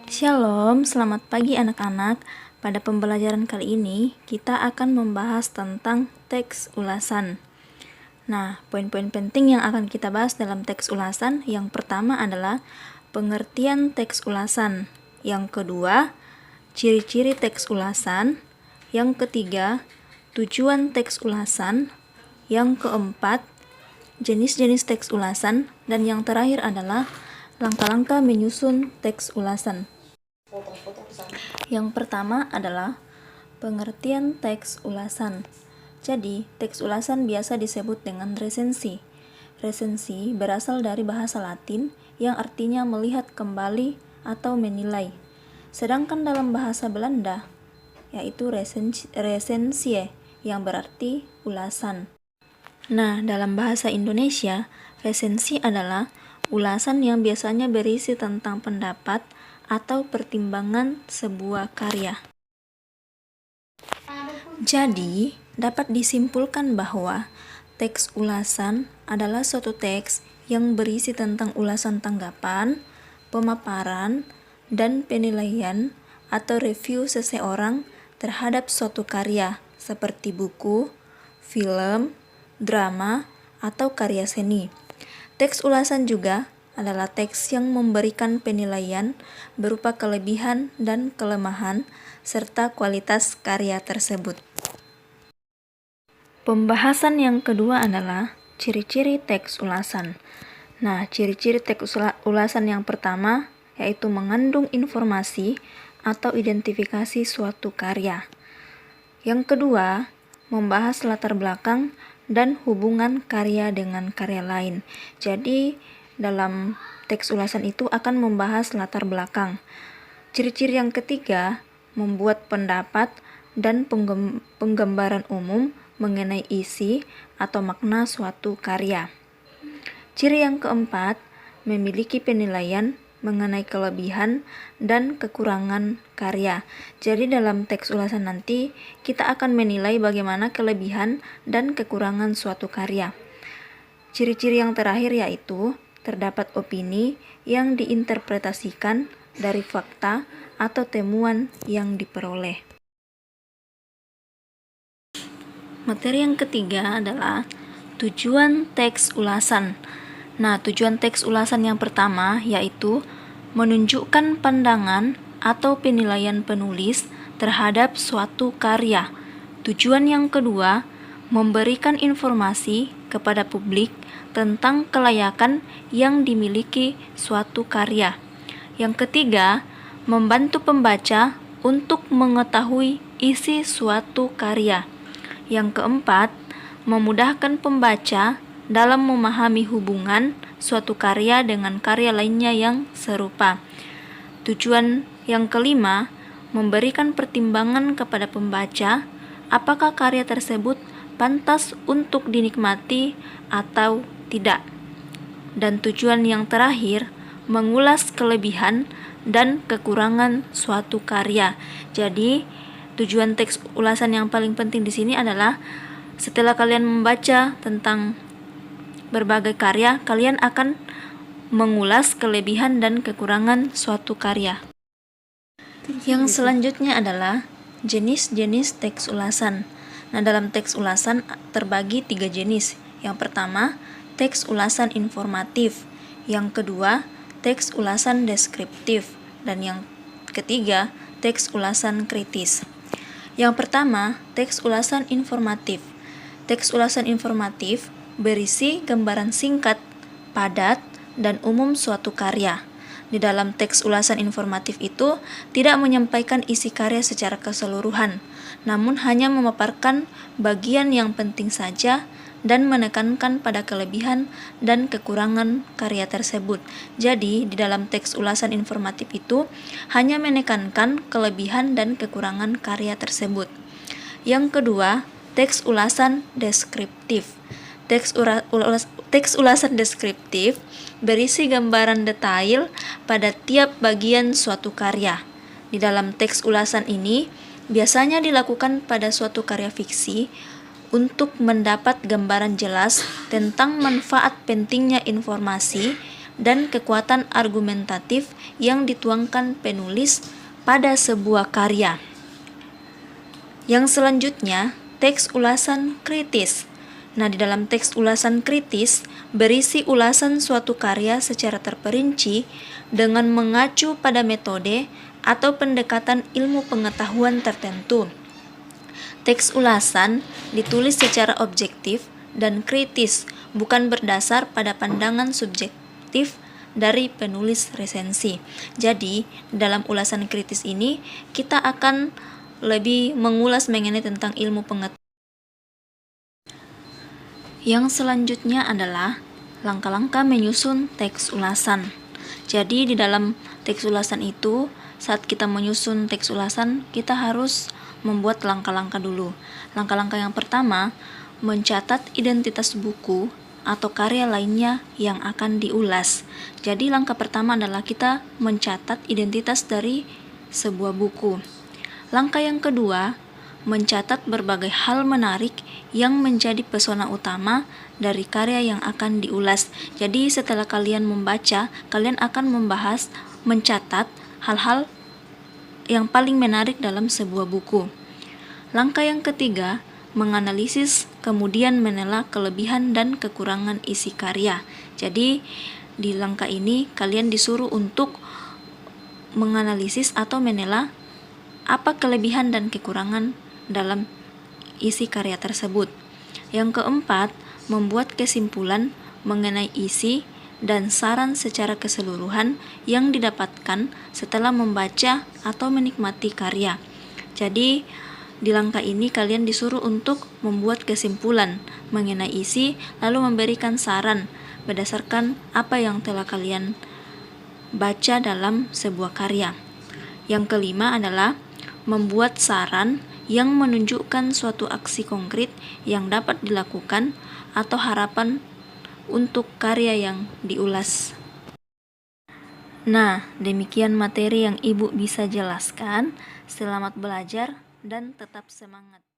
Shalom, selamat pagi anak-anak. Pada pembelajaran kali ini, kita akan membahas tentang teks ulasan. Nah, poin-poin penting yang akan kita bahas dalam teks ulasan, yang pertama adalah pengertian teks ulasan. Yang kedua, ciri-ciri teks ulasan. Yang ketiga, tujuan teks ulasan. Yang keempat, jenis-jenis teks ulasan. Dan yang terakhir adalah langkah-langkah menyusun teks ulasan. Yang pertama adalah pengertian teks ulasan. Jadi, teks ulasan biasa disebut dengan resensi. Resensi berasal dari bahasa Latin yang artinya melihat kembali atau menilai. Sedangkan dalam bahasa Belanda, yaitu resensie, yang berarti ulasan. Nah, dalam bahasa Indonesia, resensi adalah ulasan yang biasanya berisi tentang pendapat atau pertimbangan sebuah karya. Jadi, dapat disimpulkan bahwa teks ulasan adalah suatu teks yang berisi tentang ulasan tanggapan, pemaparan, dan penilaian atau review seseorang terhadap suatu karya seperti buku, film, drama, atau karya seni. Teks ulasan juga adalah teks yang memberikan penilaian berupa kelebihan dan kelemahan serta kualitas karya tersebut. Pembahasan yang kedua adalah ciri-ciri teks ulasan. Nah, ciri-ciri teks ulasan yang pertama yaitu mengandung informasi atau identifikasi suatu karya. Yang kedua, membahas latar belakang dan hubungan karya dengan karya lain. Jadi, dalam teks ulasan itu akan membahas latar belakang. Ciri-ciri yang ketiga, membuat pendapat dan penggambaran umum mengenai isi atau makna suatu karya. Ciri yang keempat, memiliki penilaian mengenai kelebihan dan kekurangan karya. Jadi dalam teks ulasan nanti kita akan menilai bagaimana kelebihan dan kekurangan suatu karya. Ciri-ciri yang terakhir yaitu terdapat opini yang diinterpretasikan dari fakta atau temuan yang diperoleh. Materi yang ketiga adalah tujuan teks ulasan. Nah, tujuan teks ulasan yang pertama yaitu menunjukkan pandangan atau penilaian penulis terhadap suatu karya. Tujuan yang kedua, memberikan informasi kepada publik tentang kelayakan yang dimiliki suatu karya. Yang ketiga, membantu pembaca untuk mengetahui isi suatu karya. Yang keempat, memudahkan pembaca dalam memahami hubungan suatu karya dengan karya lainnya yang serupa. Tujuan yang kelima, memberikan pertimbangan kepada pembaca apakah karya tersebut pantas untuk dinikmati atau tidak. Dan tujuan yang terakhir, mengulas kelebihan dan kekurangan suatu karya. Jadi, tujuan teks ulasan yang paling penting di sini adalah setelah kalian membaca tentang berbagai karya, kalian akan mengulas kelebihan dan kekurangan suatu karya. Yang selanjutnya adalah jenis-jenis teks ulasan. Nah, dalam teks ulasan terbagi 3 jenis. Yang pertama, teks ulasan informatif. Yang kedua, teks ulasan deskriptif. Dan yang ketiga, teks ulasan kritis. Yang pertama, teks ulasan informatif. Teks ulasan informatif berisi gambaran singkat, padat, dan umum suatu karya. Di dalam teks ulasan informatif itu tidak menyampaikan isi karya secara keseluruhan, namun hanya memaparkan bagian yang penting saja dan menekankan pada kelebihan dan kekurangan karya tersebut. Jadi, di dalam teks ulasan informatif itu hanya menekankan kelebihan dan kekurangan karya tersebut. Yang kedua, teks ulasan deskriptif. Teks ulasan deskriptif berisi gambaran detail pada tiap bagian suatu karya. Di dalam teks ulasan ini biasanya dilakukan pada suatu karya fiksi untuk mendapat gambaran jelas tentang manfaat pentingnya informasi dan kekuatan argumentatif yang dituangkan penulis pada sebuah karya. Yang selanjutnya, teks ulasan kritis. Nah, di dalam teks ulasan kritis berisi ulasan suatu karya secara terperinci dengan mengacu pada metode atau pendekatan ilmu pengetahuan tertentu. Teks ulasan ditulis secara objektif dan kritis, bukan berdasar pada pandangan subjektif dari penulis resensi. Jadi, dalam ulasan kritis ini kita akan lebih mengulas mengenai tentang ilmu pengetahuan. Yang selanjutnya adalah langkah-langkah menyusun teks ulasan. Jadi di dalam teks ulasan itu, saat kita menyusun teks ulasan, kita harus membuat langkah-langkah dulu. Langkah-langkah yang pertama, mencatat identitas buku atau karya lainnya yang akan diulas. Jadi langkah pertama adalah kita mencatat identitas dari sebuah buku. Langkah yang kedua, mencatat berbagai hal menarik yang menjadi pesona utama dari karya yang akan diulas. Jadi setelah kalian membaca, kalian akan mencatat hal-hal yang paling menarik dalam sebuah buku. Langkah yang ketiga, menganalisis kemudian menela kelebihan dan kekurangan isi karya. Jadi di langkah ini kalian disuruh untuk menganalisis atau menela apa kelebihan dan kekurangan dalam isi karya tersebut. Yang keempat, membuat kesimpulan mengenai isi dan saran secara keseluruhan yang didapatkan setelah membaca atau menikmati karya. Jadi, di langkah ini kalian disuruh untuk membuat kesimpulan mengenai isi, lalu memberikan saran berdasarkan apa yang telah kalian baca dalam sebuah karya. Yang kelima adalah membuat saran yang menunjukkan suatu aksi konkret yang dapat dilakukan atau harapan untuk karya yang diulas. Nah, demikian materi yang Ibu bisa jelaskan. Selamat belajar dan tetap semangat.